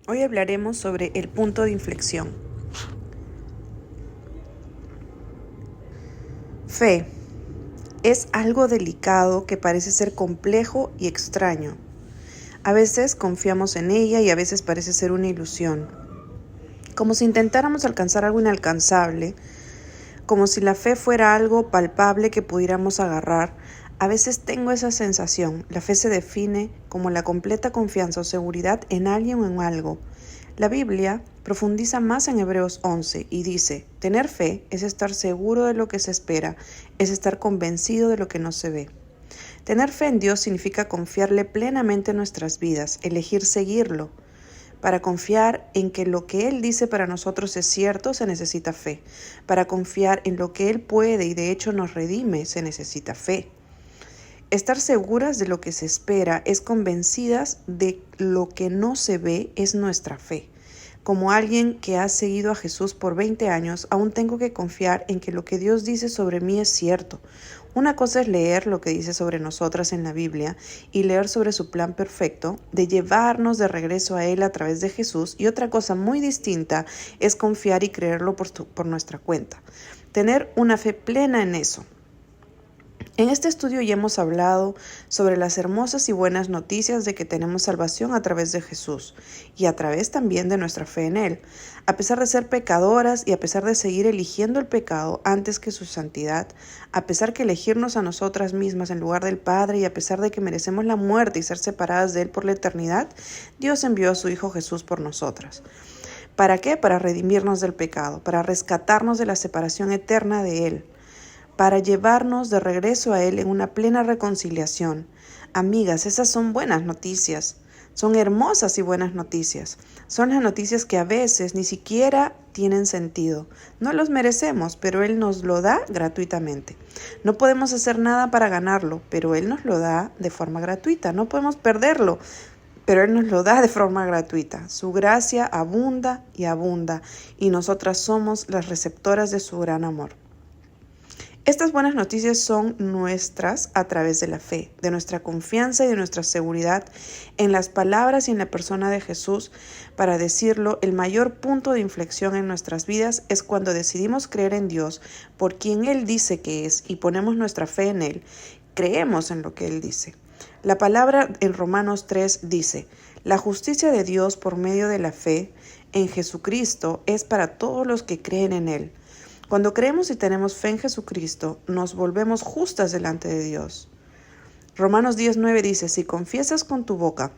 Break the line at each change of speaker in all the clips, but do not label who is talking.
Hoy hablaremos sobre el punto de inflexión. Fe es algo delicado que parece ser complejo y extraño. A veces confiamos en ella y a veces parece ser una ilusión. Como si intentáramos alcanzar algo inalcanzable, como si la fe fuera algo palpable que pudiéramos agarrar. A veces tengo esa sensación. La fe se define como la completa confianza o seguridad en alguien o en algo. La Biblia profundiza más en Hebreos 11 y dice: tener fe es estar seguro de lo que se espera, es estar convencido de lo que no se ve. Tener fe en Dios significa confiarle plenamente en nuestras vidas, elegir seguirlo. Para confiar en que lo que Él dice para nosotros es cierto, se necesita fe. Para confiar en lo que Él puede y de hecho nos redime, se necesita fe. Estar seguras de lo que se espera, es convencidas de lo que no se ve, es nuestra fe. Como alguien que ha seguido a Jesús por 20 años, aún tengo que confiar en que lo que Dios dice sobre mí es cierto. Una cosa es leer lo que dice sobre nosotras en la Biblia y leer sobre su plan perfecto de llevarnos de regreso a Él a través de Jesús, y otra cosa muy distinta es confiar y creerlo por nuestra cuenta. Tener una fe plena en eso. En este estudio ya hemos hablado sobre las hermosas y buenas noticias de que tenemos salvación a través de Jesús y a través también de nuestra fe en Él. A pesar de ser pecadoras y a pesar de seguir eligiendo el pecado antes que su santidad, a pesar que elegirnos a nosotras mismas en lugar del Padre y a pesar de que merecemos la muerte y ser separadas de Él por la eternidad, Dios envió a su Hijo Jesús por nosotras. ¿Para qué? Para redimirnos del pecado, para rescatarnos de la separación eterna de Él, para llevarnos de regreso a Él en una plena reconciliación. Amigas, esas son buenas noticias. Son hermosas y buenas noticias. Son las noticias que a veces ni siquiera tienen sentido. No los merecemos, pero Él nos lo da gratuitamente. No podemos hacer nada para ganarlo, pero Él nos lo da de forma gratuita. No podemos perderlo, pero Él nos lo da de forma gratuita. Su gracia abunda y abunda, y nosotras somos las receptoras de su gran amor. Estas buenas noticias son nuestras a través de la fe, de nuestra confianza y de nuestra seguridad en las palabras y en la persona de Jesús. Para decirlo, el mayor punto de inflexión en nuestras vidas es cuando decidimos creer en Dios por quien Él dice que es y ponemos nuestra fe en Él. Creemos en lo que Él dice. La palabra en Romanos 3 dice: la justicia de Dios por medio de la fe en Jesucristo es para todos los que creen en Él. Cuando creemos y tenemos fe en Jesucristo, nos volvemos justas delante de Dios. Romanos 10:9 dice: si confiesas con tu boca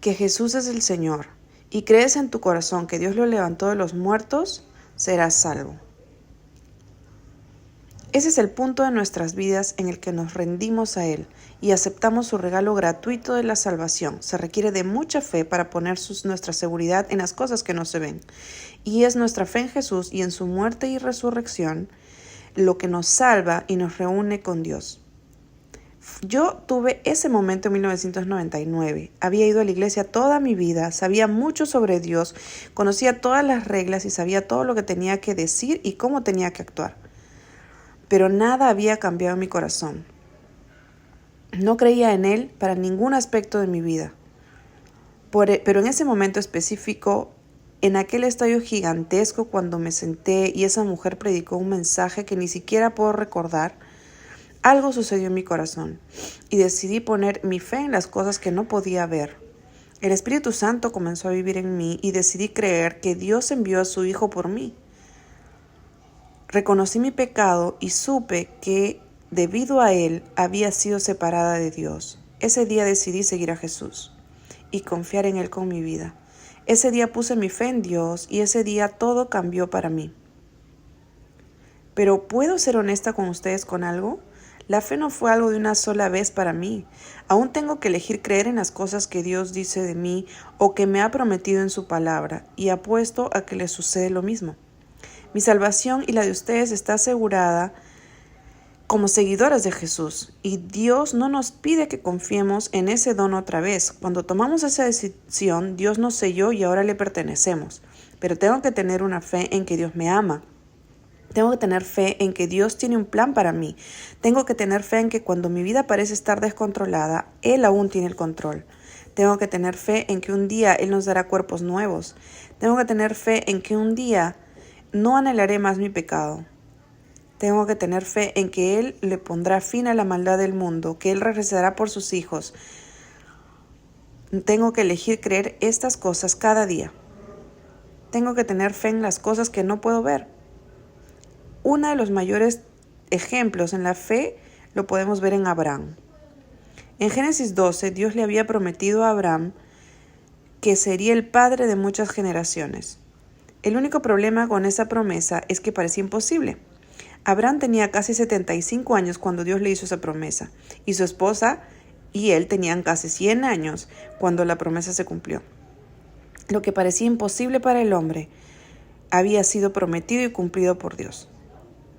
que Jesús es el Señor y crees en tu corazón que Dios lo levantó de los muertos, serás salvo. Ese es el punto de nuestras vidas en el que nos rendimos a Él y aceptamos su regalo gratuito de la salvación. Se requiere de mucha fe para poner nuestra seguridad en las cosas que no se ven. Y es nuestra fe en Jesús y en su muerte y resurrección lo que nos salva y nos reúne con Dios. Yo tuve ese momento en 1999. Había ido a la iglesia toda mi vida, sabía mucho sobre Dios, conocía todas las reglas y sabía todo lo que tenía que decir y cómo tenía que actuar. Pero nada había cambiado en mi corazón. No creía en Él para ningún aspecto de mi vida. Pero en ese momento específico, en aquel estadio gigantesco cuando me senté y esa mujer predicó un mensaje que ni siquiera puedo recordar, algo sucedió en mi corazón y decidí poner mi fe en las cosas que no podía ver. El Espíritu Santo comenzó a vivir en mí y decidí creer que Dios envió a su Hijo por mí. Reconocí mi pecado y supe que debido a Él había sido separada de Dios. Ese día decidí seguir a Jesús y confiar en Él con mi vida. Ese día puse mi fe en Dios y ese día todo cambió para mí. Pero ¿puedo ser honesta con ustedes con algo? La fe no fue algo de una sola vez para mí. Aún tengo que elegir creer en las cosas que Dios dice de mí o que me ha prometido en su palabra, y apuesto a que les sucede lo mismo. Mi salvación y la de ustedes está asegurada como seguidoras de Jesús, y Dios no nos pide que confiemos en ese don otra vez. Cuando tomamos esa decisión, Dios nos selló y ahora le pertenecemos. Pero tengo que tener una fe en que Dios me ama. Tengo que tener fe en que Dios tiene un plan para mí. Tengo que tener fe en que cuando mi vida parece estar descontrolada, Él aún tiene el control. Tengo que tener fe en que un día Él nos dará cuerpos nuevos. Tengo que tener fe en que un día no anhelaré más mi pecado. Tengo que tener fe en que Él le pondrá fin a la maldad del mundo, que Él regresará por sus hijos. Tengo que elegir creer estas cosas cada día. Tengo que tener fe en las cosas que no puedo ver. Uno de los mayores ejemplos en la fe lo podemos ver en Abraham. En Génesis 12, Dios le había prometido a Abraham que sería el padre de muchas generaciones. El único problema con esa promesa es que parecía imposible. Abraham tenía casi 75 años cuando Dios le hizo esa promesa, y su esposa y él tenían casi 100 años cuando la promesa se cumplió. Lo que parecía imposible para el hombre había sido prometido y cumplido por Dios.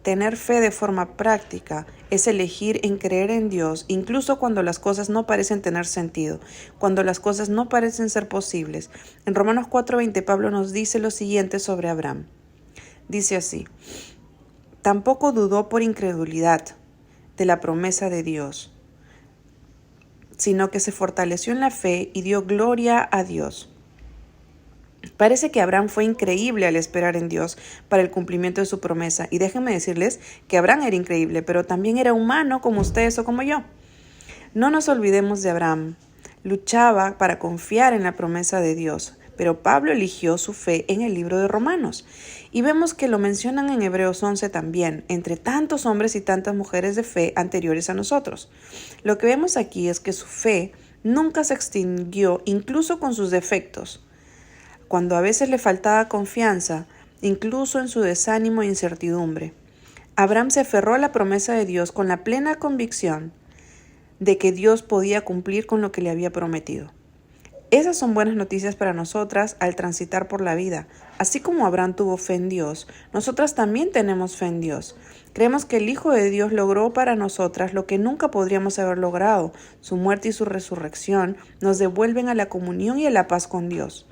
Tener fe de forma práctica es elegir en creer en Dios, incluso cuando las cosas no parecen tener sentido, cuando las cosas no parecen ser posibles. En Romanos 4:20 Pablo nos dice lo siguiente sobre Abraham. Dice así: tampoco dudó por incredulidad de la promesa de Dios, sino que se fortaleció en la fe y dio gloria a Dios. Parece que Abraham fue increíble al esperar en Dios para el cumplimiento de su promesa. Y déjenme decirles que Abraham era increíble, pero también era humano como ustedes o como yo. No nos olvidemos de Abraham. Luchaba para confiar en la promesa de Dios, pero Pablo eligió su fe en el libro de Romanos. Y vemos que lo mencionan en Hebreos 11 también, entre tantos hombres y tantas mujeres de fe anteriores a nosotros. Lo que vemos aquí es que su fe nunca se extinguió, incluso con sus defectos. Cuando a veces le faltaba confianza, incluso en su desánimo e incertidumbre. Abraham se aferró a la promesa de Dios con la plena convicción de que Dios podía cumplir con lo que le había prometido. Esas son buenas noticias para nosotras al transitar por la vida. Así como Abraham tuvo fe en Dios, nosotras también tenemos fe en Dios. Creemos que el Hijo de Dios logró para nosotras lo que nunca podríamos haber logrado. Su muerte y su resurrección nos devuelven a la comunión y a la paz con Dios.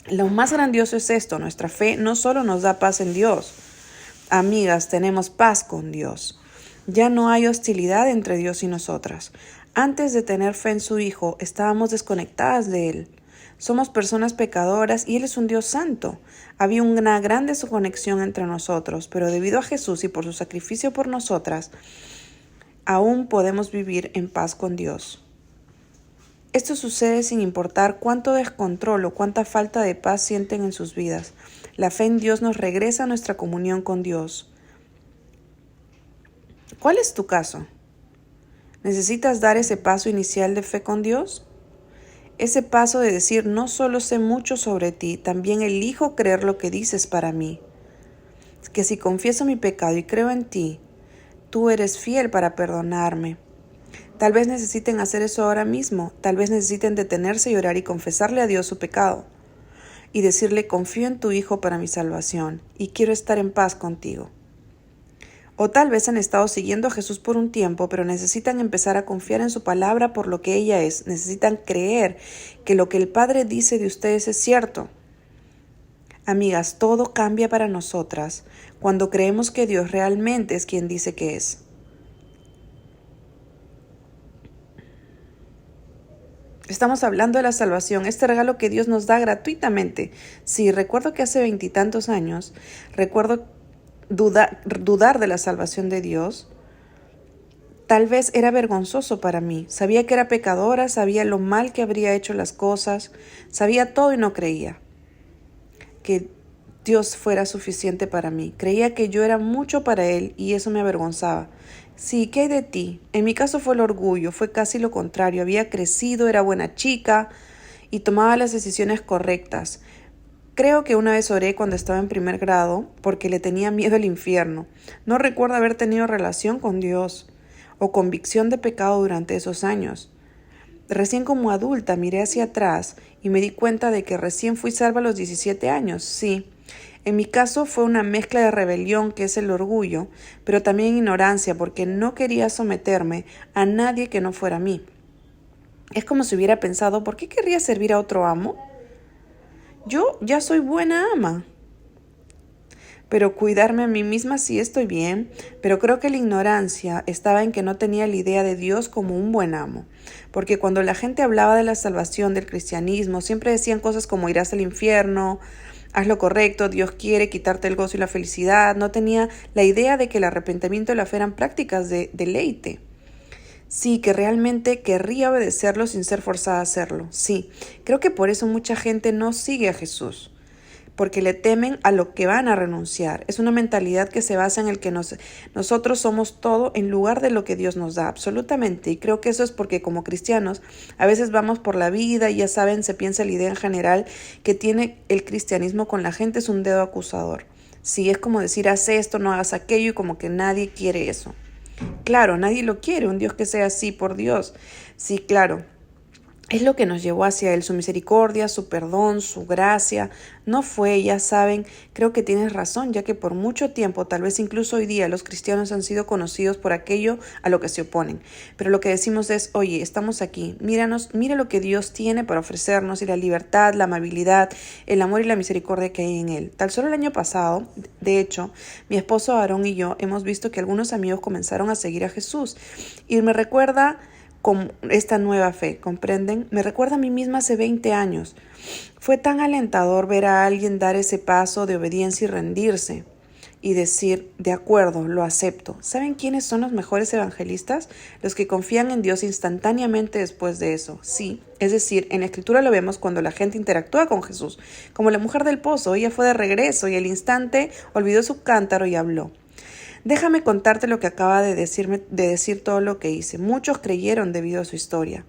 Lo más grandioso es esto: nuestra fe no solo nos da paz en Dios. Amigas, tenemos paz con Dios. Ya no hay hostilidad entre Dios y nosotras. Antes de tener fe en su Hijo, estábamos desconectadas de Él. Somos personas pecadoras y Él es un Dios santo. Había una gran desconexión entre nosotros, pero debido a Jesús y por su sacrificio por nosotras, aún podemos vivir en paz con Dios. Esto sucede sin importar cuánto descontrol o cuánta falta de paz sienten en sus vidas. La fe en Dios nos regresa a nuestra comunión con Dios. ¿Cuál es tu caso? ¿Necesitas dar ese paso inicial de fe con Dios? Ese paso de decir: no solo sé mucho sobre ti, también elijo creer lo que dices para mí. Que si confieso mi pecado y creo en ti, tú eres fiel para perdonarme. Tal vez necesiten hacer eso ahora mismo. Tal vez necesiten detenerse y orar y confesarle a Dios su pecado. Y decirle: confío en tu Hijo para mi salvación y quiero estar en paz contigo. O tal vez han estado siguiendo a Jesús por un tiempo, pero necesitan empezar a confiar en su palabra por lo que ella es. Necesitan creer que lo que el Padre dice de ustedes es cierto. Amigas, todo cambia para nosotras cuando creemos que Dios realmente es quien dice que es. Estamos hablando de la salvación, este regalo que Dios nos da gratuitamente. Sí, recuerdo que hace 20 y tantos años, recuerdo dudar de la salvación de Dios. Tal vez era vergonzoso para mí. Sabía que era pecadora, sabía lo mal que habría hecho las cosas, sabía todo y no creía que Dios fuera suficiente para mí. Creía que yo era mucho para Él y eso me avergonzaba. Sí, ¿qué hay de ti? En mi caso fue el orgullo, fue casi lo contrario. Había crecido, era buena chica y tomaba las decisiones correctas. Creo que una vez oré cuando estaba en primer grado porque le tenía miedo al infierno. No recuerdo haber tenido relación con Dios o convicción de pecado durante esos años. Recién como adulta miré hacia atrás y me di cuenta de que recién fui salva a los 17 años, sí. En mi caso fue una mezcla de rebelión, que es el orgullo, pero también ignorancia, porque no quería someterme a nadie que no fuera a mí. Es como si hubiera pensado: ¿por qué querría servir a otro amo? Yo ya soy buena ama. pero cuidarme a mí misma sí estoy bien, pero creo que la ignorancia estaba en que no tenía la idea de Dios como un buen amo, porque cuando la gente hablaba de la salvación del cristianismo, siempre decían cosas como irás al infierno, haz lo correcto, Dios quiere quitarte el gozo y la felicidad, no tenía la idea de que el arrepentimiento y la fe eran prácticas de deleite. Sí, que realmente querría obedecerlo sin ser forzada a hacerlo. Sí, creo que por eso mucha gente no sigue a Jesús, porque le temen a lo que van a renunciar. Es una mentalidad que se basa en el que nosotros somos todo en lugar de lo que Dios nos da, absolutamente. Y creo que eso es porque como cristianos a veces vamos por la vida y ya saben, se piensa la idea en general que tiene el cristianismo con la gente es un dedo acusador. Sí, es como decir, haz esto, no hagas aquello y como que nadie quiere eso. Claro, nadie lo quiere, un Dios que sea así, por Dios. Sí, claro. Es lo que nos llevó hacia Él, su misericordia, su perdón, su gracia. No fue, ya saben, creo que tienes razón, ya que por mucho tiempo, tal vez incluso hoy día, los cristianos han sido conocidos por aquello a lo que se oponen. Pero lo que decimos es, oye, estamos aquí, míranos, mira lo que Dios tiene para ofrecernos y la libertad, la amabilidad, el amor y la misericordia que hay en Él. Tan solo el año pasado, de hecho, mi esposo Aarón y yo hemos visto que algunos amigos comenzaron a seguir a Jesús. Y me recuerda con esta nueva fe, ¿comprenden? Me recuerda a mí misma hace 20 años. Fue tan alentador ver a alguien dar ese paso de obediencia y rendirse y decir, de acuerdo, lo acepto. ¿Saben quiénes son los mejores evangelistas? Los que confían en Dios instantáneamente después de eso. Sí, es decir, en la Escritura lo vemos cuando la gente interactúa con Jesús, como la mujer del pozo, ella fue de regreso y al instante olvidó su cántaro y habló. Déjame contarte lo que acaba de decir todo lo que hice. Muchos creyeron debido a su historia.